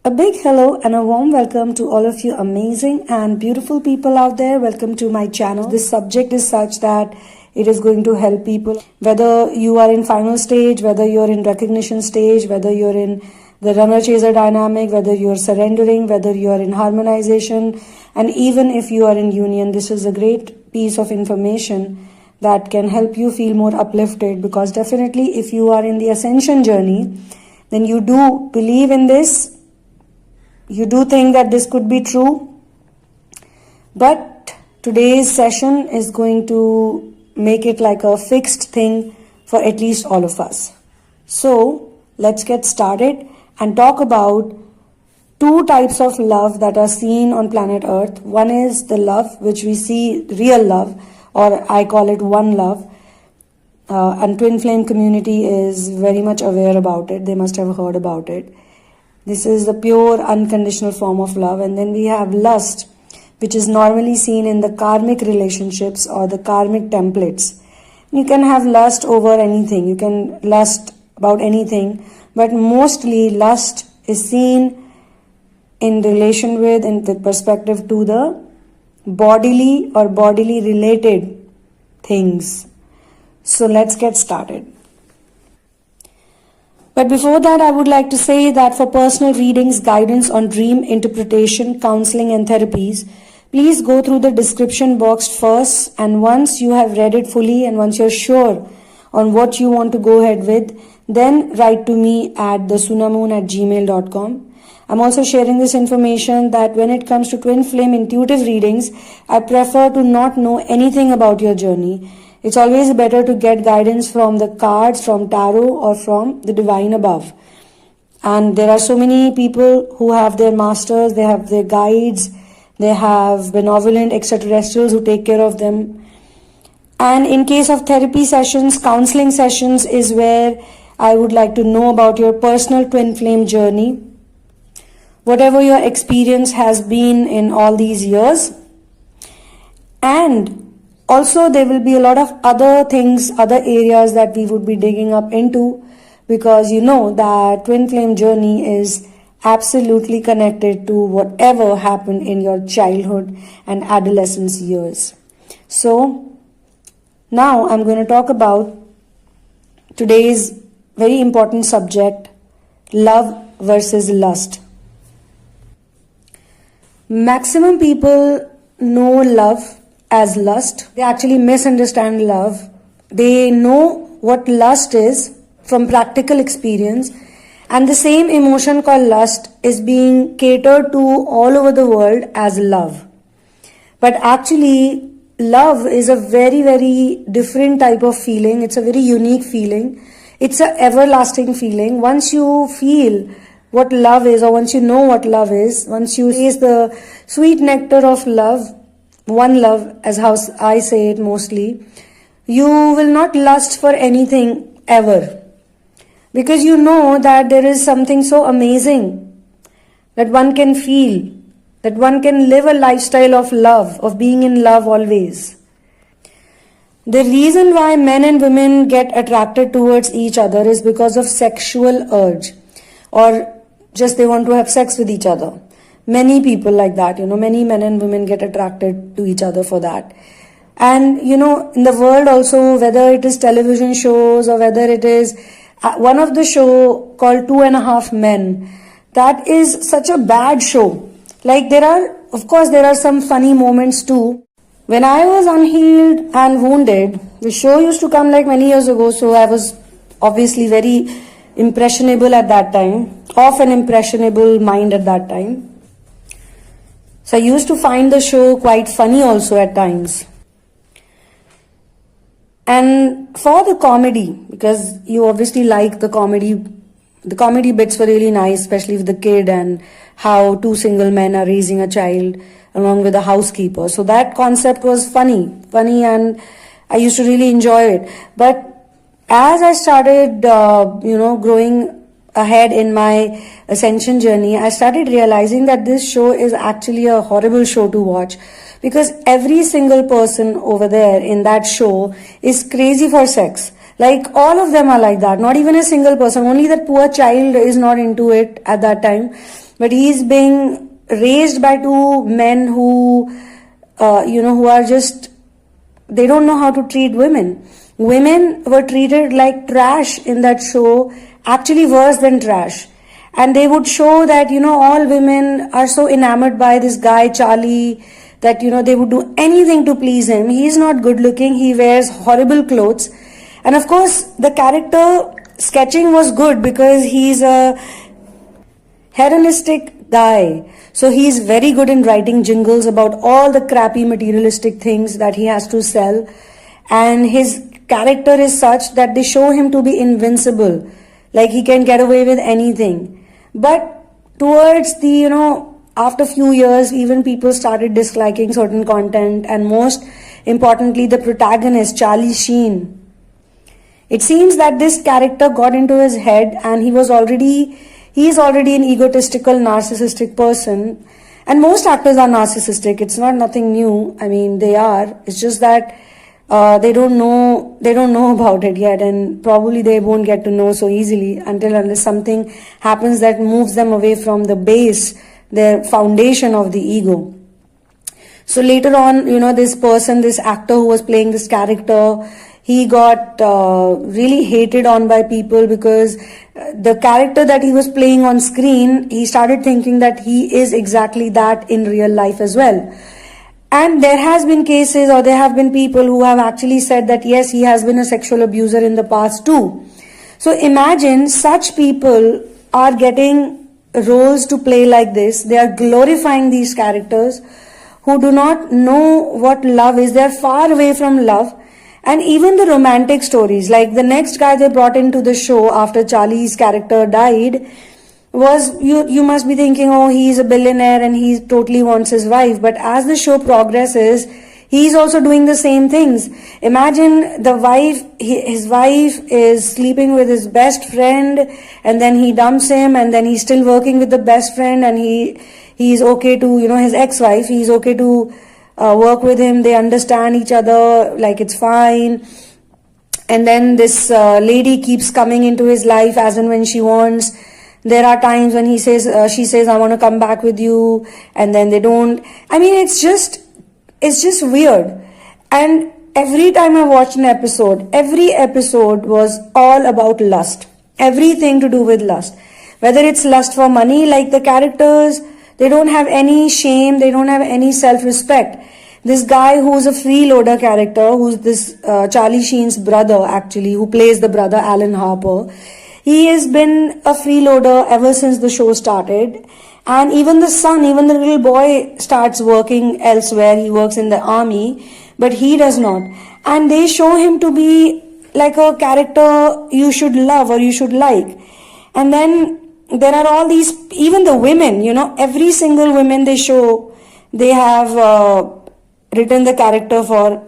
A big hello and a warm welcome to all of you amazing and beautiful people out there. Welcome to my channel. This subject is such that it is going to help people. Whether you are in final stage, whether you're in recognition stage, whether you're in the runner-chaser dynamic, whether you're surrendering, whether you're in harmonization, and even if you are in union, this is a great piece of information that can help you feel more uplifted, because definitely if you are in the ascension journey, then you do believe in this. You do think that this could be true, but today's session is going to make it like a fixed thing for at least all of us. So let's get started and talk about two types of love that are seen on planet Earth. One is the love which we see, real love, or I call it one love. And Twinflame community is very much aware about it. They must have heard about it. This is the pure unconditional form of love. And then we have lust, which is normally seen in the karmic relationships or the karmic templates. You can have lust over anything. You can lust about anything. But mostly lust is seen in relation with, in the perspective to the bodily or bodily related things. So let's get started. But before that, I would like to say that for personal readings, guidance on dream interpretation, counseling and therapies, please go through the description box first, and once you have read it fully and once you're sure on what you want to go ahead with, then write to me at thesunamoon@gmail.com. I'm also sharing this information that when it comes to twin flame intuitive readings, I prefer to not know anything about your journey. It's always better to get guidance from the cards, from tarot, or from the divine above. And there are so many people who have their masters, they have their guides, they have benevolent extraterrestrials who take care of them. And in case of therapy sessions, counseling sessions is where I would like to know about your personal twin flame journey. Whatever your experience has been in all these years. And also, there will be a lot of other things, other areas that we would be digging up into, because you know that twin flame journey is absolutely connected to whatever happened in your childhood and adolescence years. So, now I'm going to talk about today's very important subject, love versus lust. Maximum people know love as lust. They actually misunderstand love. They know what lust is from practical experience, and the same emotion called lust is being catered to all over the world as love. But actually, love is a very, very different type of feeling. It's a very unique feeling. It's an everlasting feeling. Once you feel what love is, or once you know what love is, once you taste the sweet nectar of love, one love, as how I say it mostly, you will not lust for anything ever. Because you know that there is something so amazing that one can feel, that one can live a lifestyle of love, of being in love always. The reason why men and women get attracted towards each other is because of sexual urge, or just they want to have sex with each other. Many people like that, many men and women get attracted to each other for that. And, in the world also, whether it is television shows or whether it is one of the show called 2.5 Men, that is such a bad show. Like there are some funny moments too. When I was unhealed and wounded, the show used to come like many years ago, so I was obviously very impressionable at that time, of an impressionable mind at that time. So I used to find the show quite funny also at times. And for the comedy, because you obviously like the comedy bits were really nice, especially with the kid and how two single men are raising a child along with a housekeeper. So that concept was funny, and I used to really enjoy it. But as I started, growing ahead in my ascension journey, I started realizing that this show is actually a horrible show to watch, because every single person over there in that show is crazy for sex. Like all of them are like that. Not even a single person. Only that poor child is not into it at that time. but he's being raised by two men who, who are just, they don't know how to treat women. Women were treated like trash in that show, actually worse than trash. And they would show that, all women are so enamored by this guy, Charlie, that, they would do anything to please him. He's not good looking. He wears horrible clothes. And of course, the character sketching was good because he's a hedonistic guy. So he's very good in writing jingles about all the crappy materialistic things that he has to sell. And his character is such that they show him to be invincible. Like he can get away with anything. But towards the, after a few years, even people started disliking certain content, and most importantly, the protagonist, Charlie Sheen. It seems that this character got into his head, and he is already an egotistical, narcissistic person. And most actors are narcissistic. It's not nothing new. I mean, they are. It's just that they don't know about it yet, and probably they won't get to know so easily unless something happens that moves them away from the base, their foundation of the ego. So later on, this actor who was playing this character, he got really hated on by people because the character that he was playing on screen, he started thinking that he is exactly that in real life as well. And there has been cases, or there have been people who have actually said that yes, he has been a sexual abuser in the past too. So imagine such people are getting roles to play like this. They are glorifying these characters who do not know what love is. They are far away from love. And even the romantic stories, like the next guy they brought into the show after Charlie's character died, was, you must be thinking, oh, he's a billionaire and he totally wants his wife. But as the show progresses, he's also doing the same things. Imagine his wife is sleeping with his best friend, and then he dumps him, and then he's still working with the best friend, and he's okay to, his ex-wife, he's okay to work with him. They understand each other, like it's fine. And then this lady keeps coming into his life as and when she wants. There are times when she says, I want to come back with you, and then they don't. I mean, it's just weird. And every time I watched an episode, every episode was all about lust. Everything to do with lust. Whether it's lust for money, like the characters, they don't have any shame, they don't have any self-respect. This guy who's a freeloader character, who's this Charlie Sheen's brother actually, who plays the brother, Alan Harper, he has been a freeloader ever since the show started. And even the son, even the little boy starts working elsewhere. He works in the army, but he does not. And they show him to be like a character you should love or you should like. And then there are all these, even the women, every single woman they show, they have written the character for.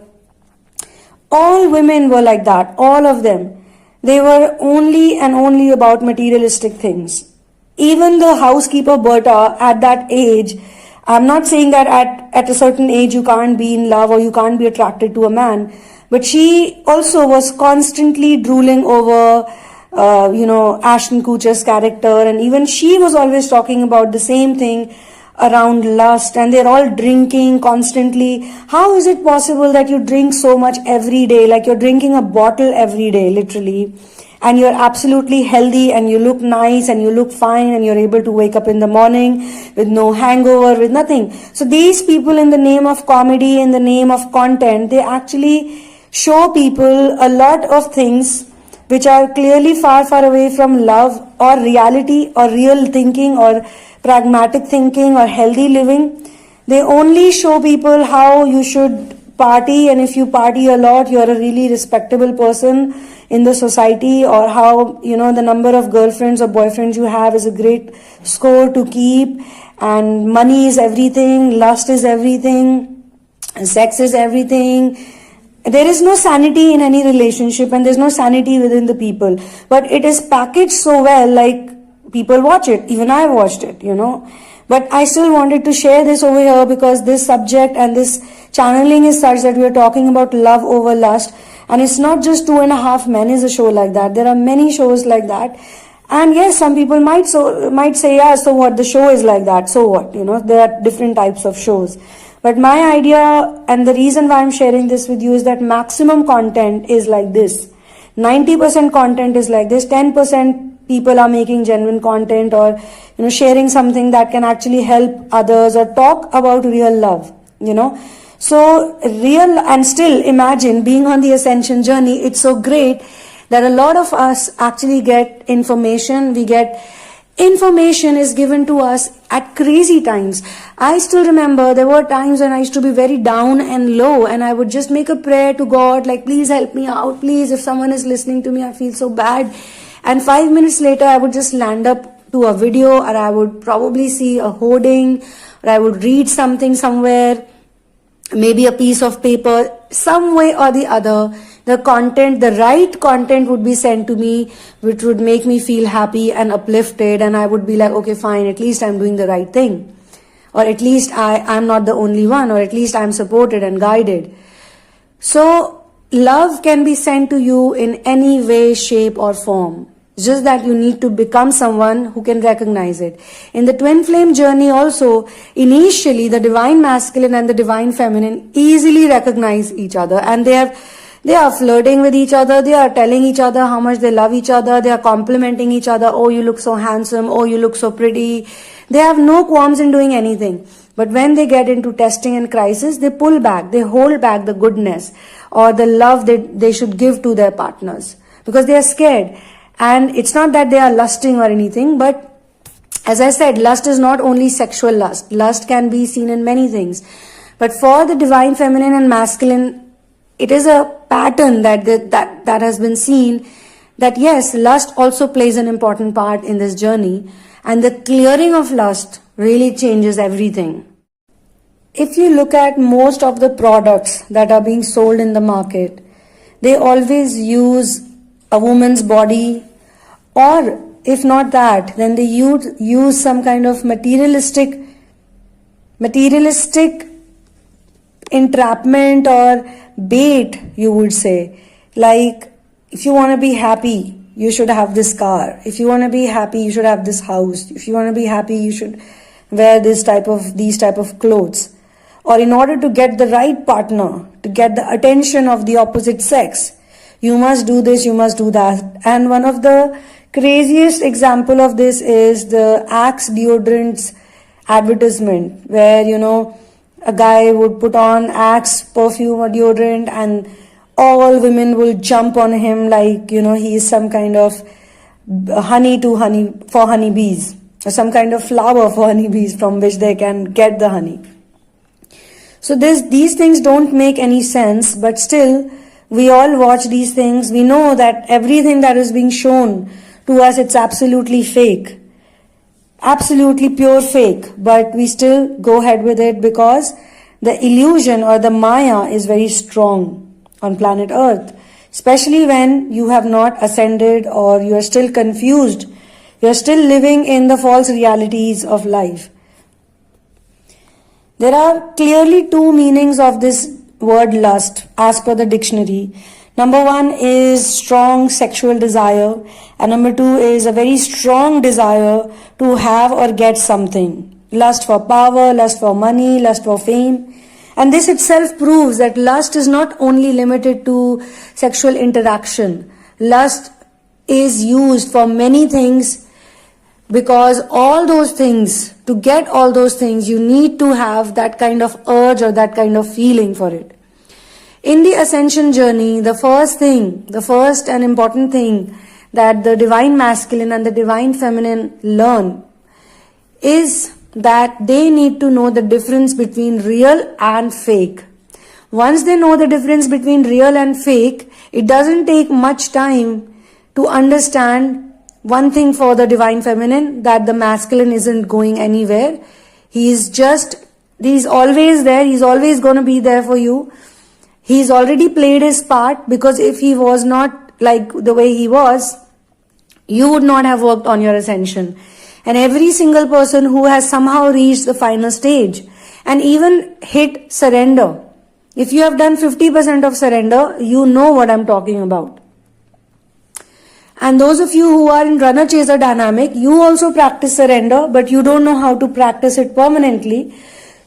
All women were like that, all of them. They were only and only about materialistic things. Even the housekeeper Berta at that age, I'm not saying that at a certain age you can't be in love or you can't be attracted to a man, but she also was constantly drooling over, Ashton Kutcher's character, and even she was always talking about the same thing around lust, and they're all drinking constantly. How is it possible that you drink so much every day, like you're drinking a bottle every day, literally, and you're absolutely healthy and you look nice and you look fine and you're able to wake up in the morning with no hangover, with nothing. So these people, in the name of comedy, in the name of content, they actually show people a lot of things which are clearly far, far away from love or reality or real thinking or pragmatic thinking or healthy living. They only show people how you should party, and if you party a lot, you're a really respectable person in the society, or how, the number of girlfriends or boyfriends you have is a great score to keep, and money is everything, lust is everything, sex is everything. There is no sanity in any relationship, and there's no sanity within the people, but it is packaged so well, like people watch it. Even I watched it, but I still wanted to share this over here because this subject and this channeling is such that we are talking about love over lust. And it's not just 2.5 Men is a show like that. There are many shows like that. And yes, some people might say, yeah, so what, the show is like that, so what, there are different types of shows. But my idea and the reason why I'm sharing this with you is that maximum content is like this. 90% content is like this. 10% people are making genuine content, or sharing something that can actually help others, or talk about real love. So real, and still imagine being on the ascension journey. It's so great that a lot of us actually get information. Information is given to us at crazy times. I still remember there were times when I used to be very down and low, and I would just make a prayer to God, like, please help me out, please, if someone is listening to me, I feel so bad. And 5 minutes later, I would just land up to a video, or I would probably see a hoarding, or I would read something somewhere, maybe a piece of paper, some way or the other. The right content would be sent to me, which would make me feel happy and uplifted, and I would be like, okay, fine, at least I'm doing the right thing, or at least I'm not the only one, or at least I'm supported and guided. So love can be sent to you in any way, shape or form. It's just that you need to become someone who can recognize it. In the twin flame journey also, initially the divine masculine and the divine feminine easily recognize each other, and they are flirting with each other, they are telling each other how much they love each other, they are complimenting each other, oh, you look so handsome, oh, you look so pretty. They have no qualms in doing anything. But when they get into testing and crisis, they pull back, they hold back the goodness or the love that they should give to their partners, because they are scared. And it's not that they are lusting or anything, but as I said, lust is not only sexual lust. Lust can be seen in many things. But for the divine feminine and masculine, it is a pattern that has been seen, that yes, lust also plays an important part in this journey, and the clearing of lust really changes everything. If you look at most of the products that are being sold in the market, they always use a woman's body, or if not that, then they use some kind of materialistic entrapment or bait, you would say. Like, if you want to be happy, you should have this car. If you want to be happy, you should have this house. If you want to be happy, you should wear these type of clothes. Or in order to get the right partner, to get the attention of the opposite sex, you must do this, you must do that. And one of the craziest example of this is the Axe deodorants advertisement, where a guy would put on Axe perfume or deodorant, and all women will jump on him like he is some kind of honey for honeybees, or some kind of flower for honeybees from which they can get the honey. So these things don't make any sense, but still we all watch these things. We know that everything that is being shown to us, it's absolutely fake. Absolutely pure fake. But we still go ahead with it because the illusion or the Maya is very strong on planet Earth. Especially when you have not ascended or you are still confused. You are still living in the false realities of life. There are clearly two meanings of this word lust as per the dictionary. Number one is strong sexual desire, and number two is a very strong desire to have or get something. Lust for power, lust for money, lust for fame. And this itself proves that lust is not only limited to sexual interaction. Lust is used for many things, because all those things, to get all those things, you need to have that kind of urge or that kind of feeling for it. In the ascension journey, the first and important thing that the divine masculine and the divine feminine learn is that they need to know the difference between real and fake. Once they know the difference between real and fake, it doesn't take much time to understand one thing for the divine feminine, that the masculine isn't going anywhere. He's always there. He's always going to be there for you. He's already played his part, because if he was not like the way he was, you would not have worked on your ascension. And every single person who has somehow reached the final stage and even hit surrender, if you have done 50% of surrender, you know what I'm talking about. And those of you who are in runner-chaser dynamic, you also practice surrender, but you don't know how to practice it permanently.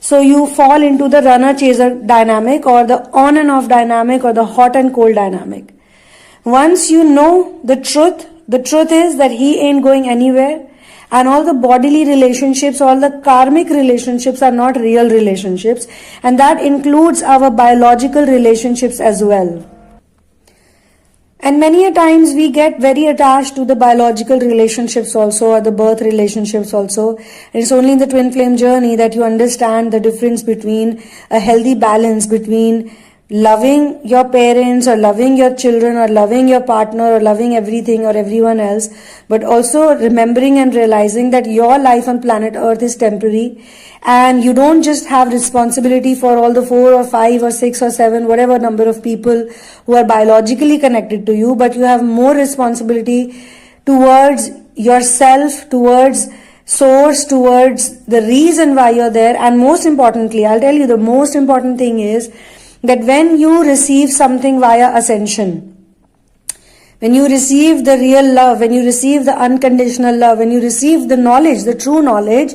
So you fall into the runner-chaser dynamic, or the on and off dynamic, or the hot and cold dynamic. Once you know the truth is that he ain't going anywhere, and all the bodily relationships, all the karmic relationships are not real relationships, and that includes our biological relationships as well. And many a times we get very attached to the biological relationships also, or the birth relationships also. And it's only in the twin flame journey that you understand the difference between a healthy balance between loving your parents, or loving your children, or loving your partner, or loving everything or everyone else, but also remembering and realizing that your life on planet Earth is temporary, and you don't just have responsibility for all the 4 or 5 or 6 or 7, whatever number of people who are biologically connected to you, but you have more responsibility towards yourself, towards source, towards the reason why you're there. And most importantly, I'll tell you, the most important thing is that when you receive something via ascension, when you receive the real love, when you receive the unconditional love, when you receive the knowledge, the true knowledge,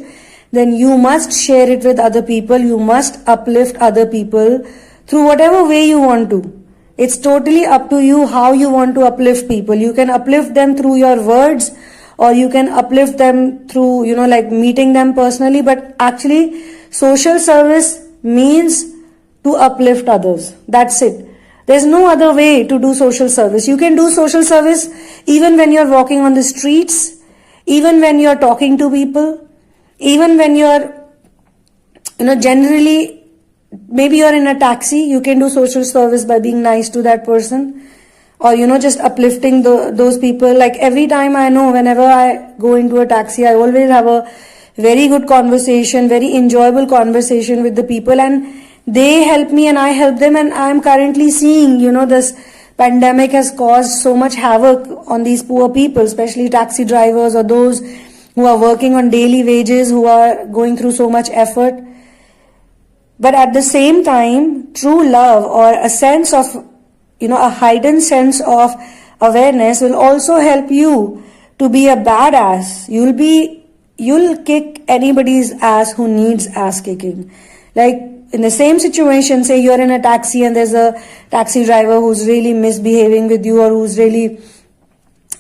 then you must share it with other people. You must uplift other people through whatever way you want to. It's totally up to you how you want to uplift people. You can uplift them through your words, or you can uplift them through, like meeting them personally. But actually, social service means to uplift others. That's it. There's no other way to do social service. You can do social service even when you're walking on the streets, even when you're talking to people, even when you're, generally, maybe you're in a taxi, you can do social service by being nice to that person, or, just uplifting those people. Like every time I know, whenever I go into a taxi, I always have a very good conversation, very enjoyable conversation with the people, and they help me and I help them. And I'm currently seeing, this pandemic has caused so much havoc on these poor people, especially taxi drivers, or those who are working on daily wages, who are going through so much effort. But at the same time, true love, or a sense of, a heightened sense of awareness, will also help you to be a badass. You'll kick anybody's ass who needs ass kicking. Like, in the same situation, say you're in a taxi and there's a taxi driver who's really misbehaving with you, or who's really,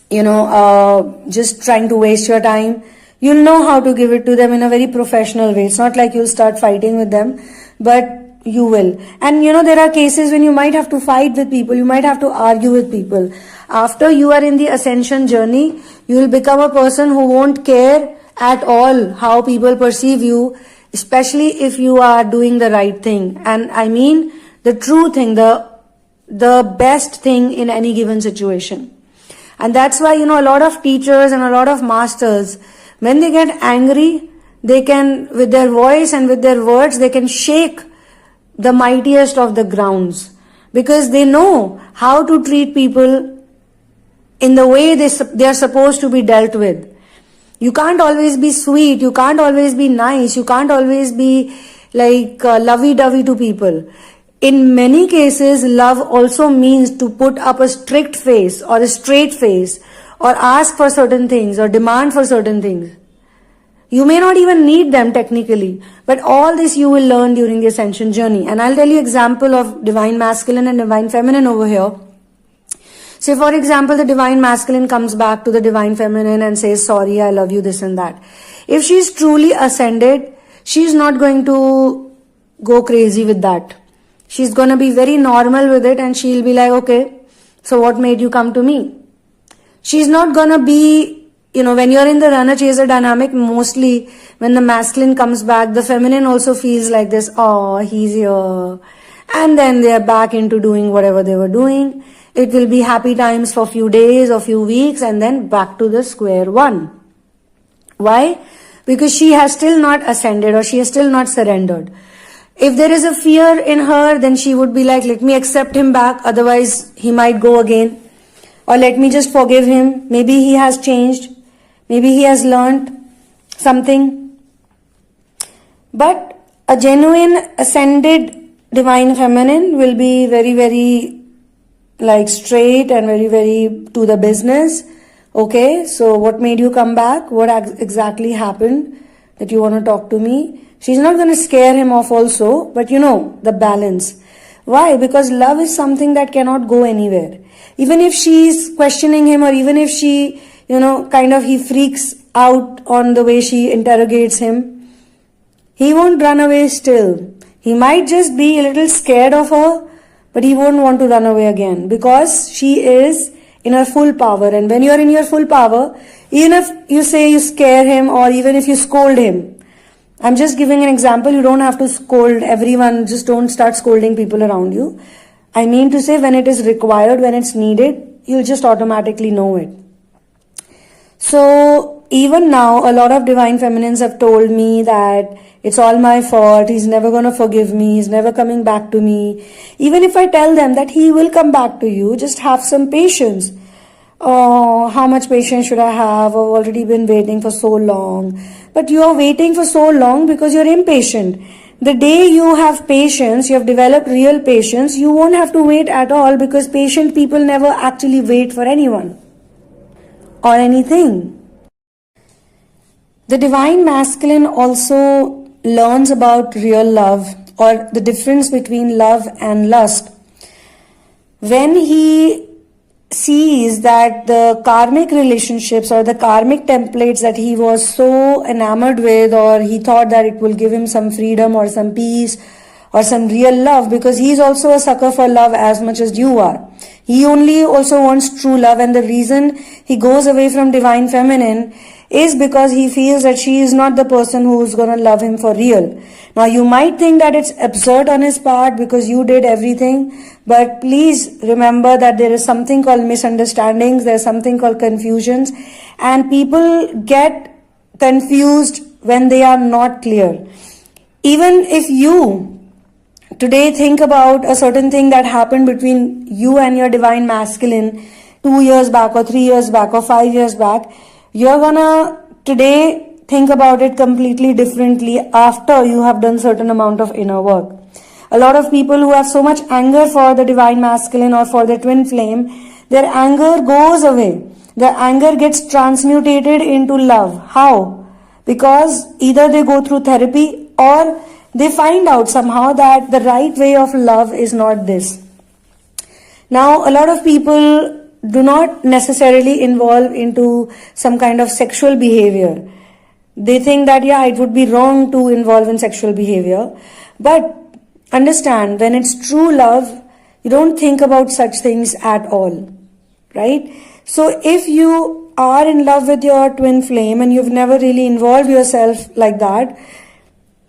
just trying to waste your time. You'll know how to give it to them in a very professional way. It's not like you'll start fighting with them, but you will. And there are cases when you might have to fight with people, you might have to argue with people. After you are in the ascension journey, you will become a person who won't care at all how people perceive you, especially if you are doing the right thing. And I mean the true thing, the best thing in any given situation. And that's why, a lot of teachers and a lot of masters, when they get angry, they can, with their voice and with their words, they can shake the mightiest of the grounds, because they know how to treat people in the way they are supposed to be dealt with. You can't always be sweet, you can't always be nice, you can't always be like lovey-dovey to people. In many cases, love also means to put up a strict face, or a straight face, or ask for certain things, or demand for certain things. You may not even need them technically, but all this you will learn during the ascension journey. And I'll tell you example of divine masculine and divine feminine over here. Say, for example, the divine masculine comes back to the divine feminine and says, sorry, I love you, this and that. If she's truly ascended, she's not going to go crazy with that. She's going to be very normal with it, and she'll be like, okay, so what made you come to me? She's not going to be, when you're in the runner-chaser dynamic, mostly when the masculine comes back, the feminine also feels like this, oh, he's here. And then they're back into doing whatever they were doing. It will be happy times for a few days or few weeks, and then back to the square one. Why? Because she has still not ascended, or she has still not surrendered. If there is a fear in her, then she would be like, let me accept him back, otherwise he might go again. Or let me just forgive him. Maybe he has changed. Maybe he has learned something. But a genuine ascended divine feminine will be very, very straight and very, very to the business. Okay, so what made you come back? What exactly happened that you want to talk to me? She's not going to scare him off also, but the balance. Why? Because love is something that cannot go anywhere. Even if she's questioning him, or even if she, he freaks out on the way she interrogates him, he won't run away still. He might just be a little scared of her, but he won't want to run away again, because she is in her full power. And when you are in your full power, even if you say you scare him, or even if you scold him, I'm just giving an example, you don't have to scold everyone, just don't start scolding people around you. I mean to say, when it is required, when it's needed, you'll just automatically know it. So even now, a lot of divine feminines have told me that it's all my fault, he's never going to forgive me, he's never coming back to me. Even if I tell them that he will come back to you, just have some patience. Oh, how much patience should I have? I've already been waiting for so long. But you are waiting for so long because you're impatient. The day you have patience, you have developed real patience, you won't have to wait at all, because patient people never actually wait for anyone or anything. The divine masculine also learns about real love, or the difference between love and lust. When he sees that the karmic relationships or the karmic templates that he was so enamored with, or he thought that it will give him some freedom or some peace or some real love, because he's also a sucker for love as much as you are. He only also wants true love, and the reason he goes away from divine feminine is because he feels that she is not the person who's going to love him for real. Now you might think that it's absurd on his part because you did everything, but please remember that there is something called misunderstandings, there's something called confusions, and people get confused when they are not clear. Even if you today think about a certain thing that happened between you and your divine masculine 2 years back or 3 years back or 5 years back, you're gonna today think about it completely differently after you have done certain amount of inner work. A lot of people who have so much anger for the divine masculine or for the twin flame, their anger goes away. Their anger gets transmutated into love. How? Because either they go through therapy, or they find out somehow that the right way of love is not this. Now, a lot of people do not necessarily involve into some kind of sexual behavior. They think that, it would be wrong to involve in sexual behavior. But understand, when it's true love, you don't think about such things at all, right? So if you are in love with your twin flame and you've never really involved yourself like that,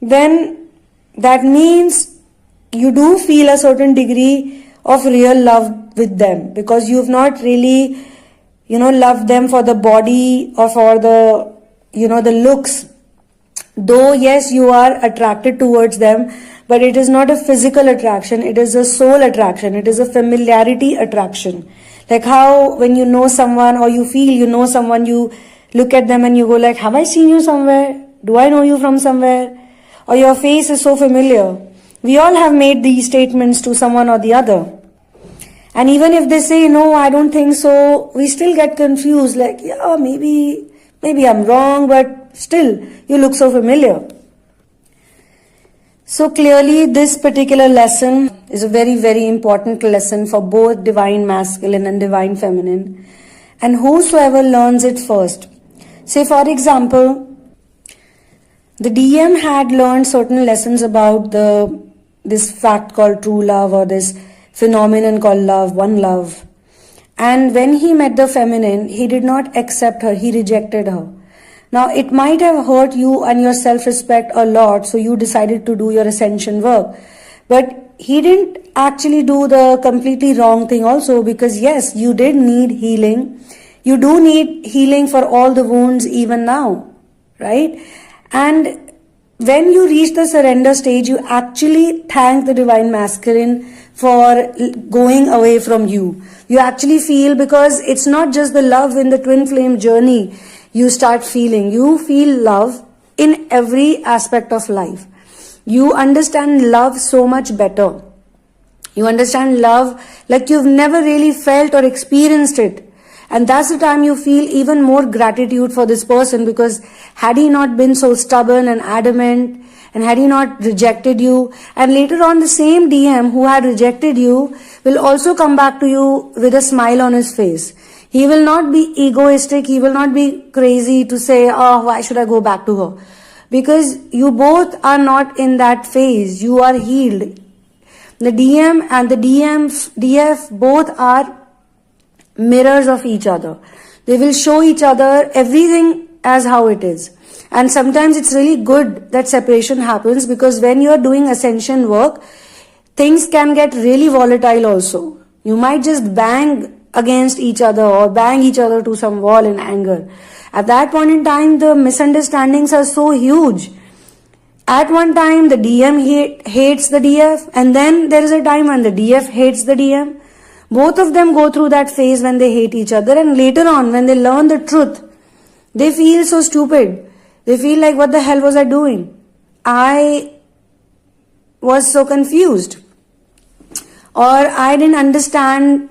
then that means you do feel a certain degree of real love with them, because you've not really, loved them for the body or for the, the looks. Though, yes, you are attracted towards them, but it is not a physical attraction, it is a soul attraction, it is a familiarity attraction. Like how when you know someone, or you feel you know someone, you look at them and you go like, have I seen you somewhere? Do I know you from somewhere? Or your face is so familiar. We all have made these statements to someone or the other. And even if they say, no, I don't think so, we still get confused, like, maybe I'm wrong, but still, you look so familiar. So clearly, this particular lesson is a very, very important lesson for both divine masculine and divine feminine. And whosoever learns it first. Say, for example, the DM had learned certain lessons about this fact called true love, or this phenomenon called love, one love. And when he met the feminine, he did not accept her, he rejected her. Now, it might have hurt you and your self-respect a lot, so you decided to do your ascension work. But he didn't actually do the completely wrong thing also, because yes, you did need healing. You do need healing for all the wounds even now, right? And when you reach the surrender stage, you actually thank the divine masculine for going away from you. You actually feel, because it's not just the love in the twin flame journey you start feeling. You feel love in every aspect of life. You understand love so much better. You understand love like you've never really felt or experienced it. And that's the time you feel even more gratitude for this person, because had he not been so stubborn and adamant, and had he not rejected you, and later on the same DM who had rejected you will also come back to you with a smile on his face. He will not be egoistic, he will not be crazy to say, oh, why should I go back to her? Because you both are not in that phase, you are healed. The DM and the DF both are mirrors of each other. They will show each other everything as how it is. And sometimes it's really good that separation happens, because when you are doing ascension work, things can get really volatile also. You might just bang against each other or bang each other to some wall in anger. At that point in time, the misunderstandings are so huge. At one time, the DM hates the DF, and then there is a time when the DF hates the DM. Both of them go through that phase when they hate each other, and later on, when they learn the truth, they feel so stupid. They feel like, what the hell was I doing? I was so confused. Or I didn't understand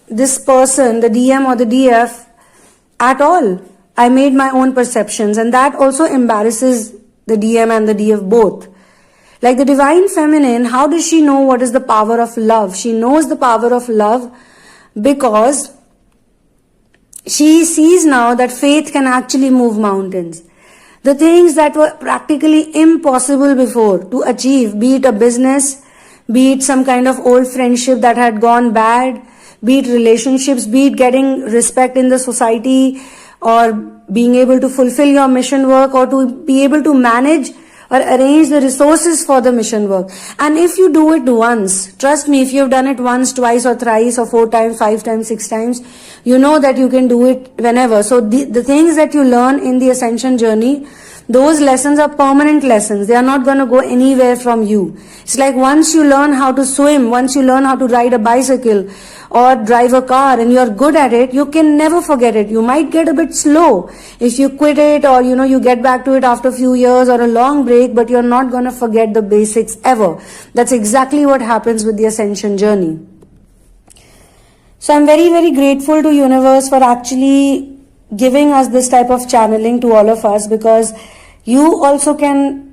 this person, the DM or the DF, at all. I made my own perceptions, and that also embarrasses the DM and the DF both. Like the Divine Feminine, how does she know what is the power of love? She knows the power of love because she sees now that faith can actually move mountains. The things that were practically impossible before to achieve, be it a business, be it some kind of old friendship that had gone bad, be it relationships, be it getting respect in the society, or being able to fulfill your mission work, or to be able to manage or arrange the resources for the mission work. And if you do it once, trust me, if you've done it once, twice or thrice or 4 times, 5 times, 6 times, you know that you can do it whenever. So the things that you learn in the ascension journey, those lessons are permanent lessons. They are not going to go anywhere from you. It's like once you learn how to swim, once you learn how to ride a bicycle or drive a car and you're good at it, you can never forget it. You might get a bit slow if you quit it, or you get back to it after a few years or a long break, but you're not going to forget the basics ever. That's exactly what happens with the ascension journey. So I'm very, very grateful to universe for actually giving us this type of channeling to all of us, because you also can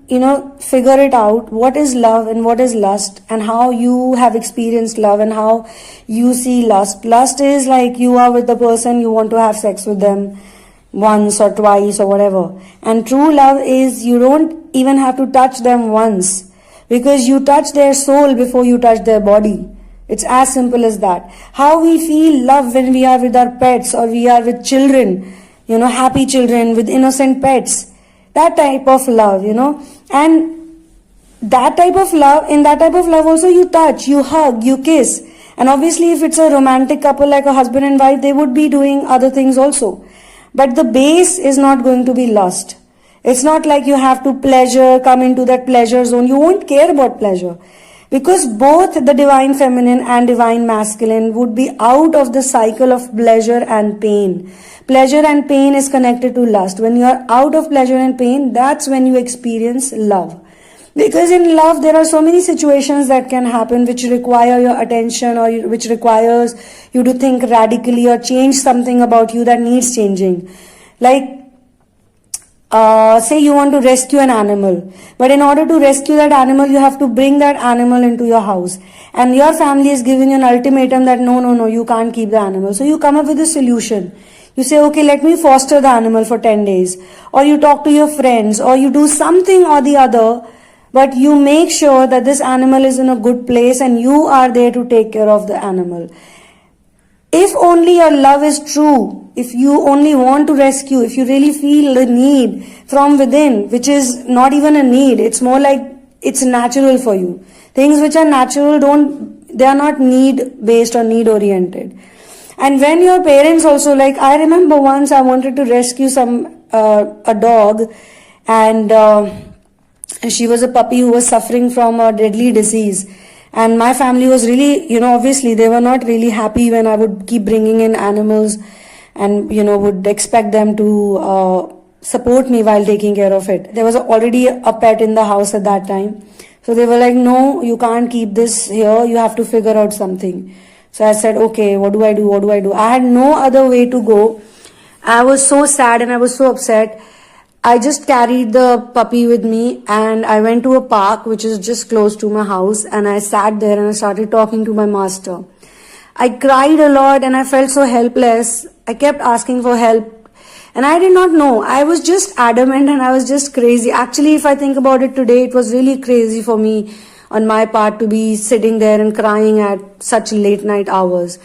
figure it out, what is love and what is lust, and how you have experienced love and how you see lust. Lust is like you are with the person, you want to have sex with them once or twice or whatever. And true love is you don't even have to touch them once, because you touch their soul before you touch their body. It's as simple as that. How we feel love when we are with our pets, or we are with children, happy children with innocent pets. That type of love, and that type of love, in that type of love also you touch, you hug, you kiss. And obviously if it's a romantic couple like a husband and wife, they would be doing other things also. But the base is not going to be lust. It's not like you have to come into that pleasure zone. You won't care about pleasure. Because both the Divine Feminine and Divine Masculine would be out of the cycle of pleasure and pain. Pleasure and pain is connected to lust. When you are out of pleasure and pain, that's when you experience love. Because in love, there are so many situations that can happen which require your attention, or which requires you to think radically or change something about you that needs changing. Like, say you want to rescue an animal, but in order to rescue that animal, you have to bring that animal into your house, and your family is giving you an ultimatum that no, you can't keep the animal. So you come up with a solution. You say, okay, let me foster the animal for 10 days, or you talk to your friends, or you do something or the other, but you make sure that this animal is in a good place and you are there to take care of the animal. If only your love is true, if you only want to rescue, if you really feel the need from within, which is not even a need, it's more like it's natural for you. Things which are natural they are not need based or need oriented. And when your parents also, like I remember once I wanted to rescue a dog, and she was a puppy who was suffering from a deadly disease. And my family was really, obviously they were not really happy when I would keep bringing in animals and, would expect them to support me while taking care of it. There was already a pet in the house at that time. So they were like, no, you can't keep this here. You have to figure out something. So I said, okay, what do I do? What do I do? I had no other way to go. I was so sad and I was so upset. I just carried the puppy with me and I went to a park which is just close to my house, and I sat there and I started talking to my master. I cried a lot and I felt so helpless. I kept asking for help and I did not know. I was just adamant and I was just crazy. Actually, if I think about it today, it was really crazy for me on my part to be sitting there and crying at such late night hours.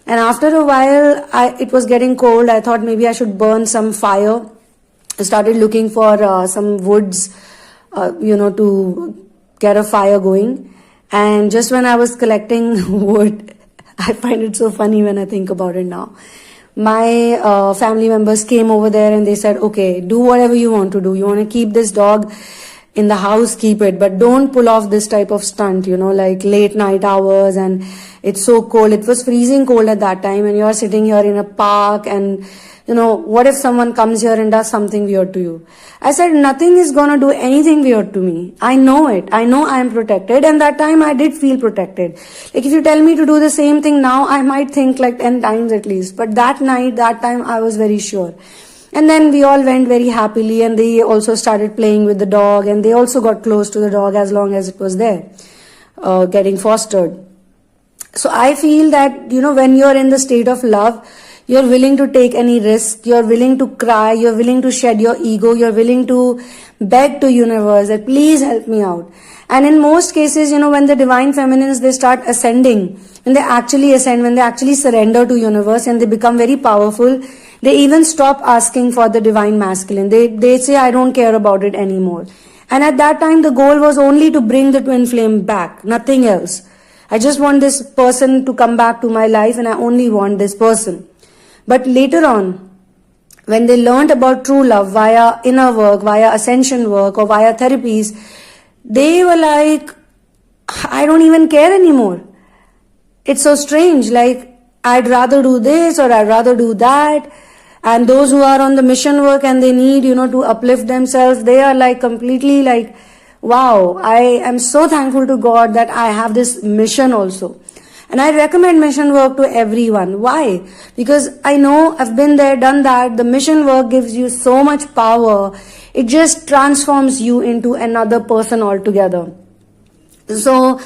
And after a while, it was getting cold. I thought maybe I should burn some fire. I started looking for some woods, to get a fire going. And just when I was collecting wood, I find it so funny when I think about it now. My family members came over there and they said, okay, do whatever you want to do. You want to keep this dog in the house, keep it, but don't pull off this type of stunt, like late night hours and it's so cold. It was freezing cold at that time and you're sitting here in a park and what if someone comes here and does something weird to you? I said, nothing is gonna do anything weird to me. I know it. I know I am protected, and that time I did feel protected. Like if you tell me to do the same thing now, I might think like 10 times at least. But that night, that time, I was very sure. And then we all went very happily, and they also started playing with the dog, and they also got close to the dog as long as it was there, getting fostered. So I feel that, when you're in the state of love, you're willing to take any risk, you're willing to cry, you're willing to shed your ego, you're willing to beg to universe that please help me out. And in most cases, when the divine feminines, they start ascending, when they actually ascend, when they actually surrender to universe and they become very powerful, they even stop asking for the divine masculine. They say, I don't care about it anymore. And at that time, the goal was only to bring the twin flame back, nothing else. I just want this person to come back to my life and I only want this person. But later on, when they learned about true love via inner work, via ascension work or via therapies, they were like, I don't even care anymore. It's so strange, like I'd rather do this or I'd rather do that. And those who are on the mission work and they need, to uplift themselves, they are like completely like, wow, I am so thankful to God that I have this mission also. And I recommend mission work to everyone. Why? Because I know I've been there, done that. The mission work gives you so much power. It just transforms you into another person altogether. So,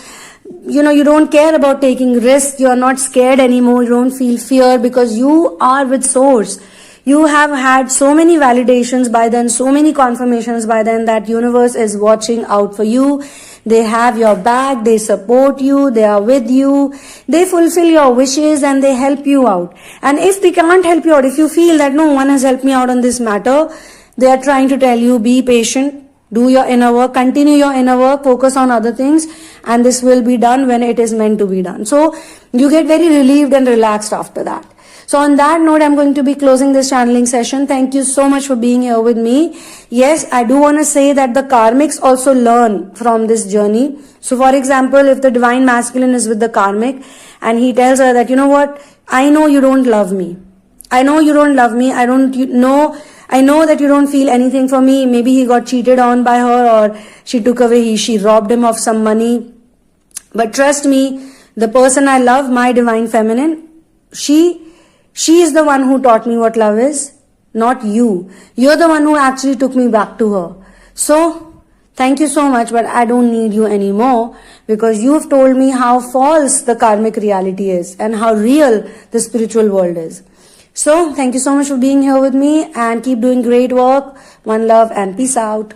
you don't care about taking risks. You're not scared anymore. You don't feel fear because you are with source. You have had so many validations by then, so many confirmations by then that universe is watching out for you. They have your back, they support you, they are with you, they fulfill your wishes and they help you out. And if they can't help you out, if you feel that no one has helped me out on this matter, they are trying to tell you, be patient, do your inner work, continue your inner work, focus on other things, and this will be done when it is meant to be done. So you get very relieved and relaxed after that. So on that note, I'm going to be closing this channeling session. Thank you so much for being here with me. Yes, I do want to say that the karmics also learn from this journey. So for example, if the divine masculine is with the karmic and he tells her that, I know you don't love me. I know you don't love me. I know that you don't feel anything for me. Maybe he got cheated on by her or she robbed him of some money. But trust me, the person I love, my divine feminine, she is the one who taught me what love is, not you. You're the one who actually took me back to her. So, thank you so much, but I don't need you anymore because you've told me how false the karmic reality is and how real the spiritual world is. So, thank you so much for being here with me and keep doing great work. One love and peace out.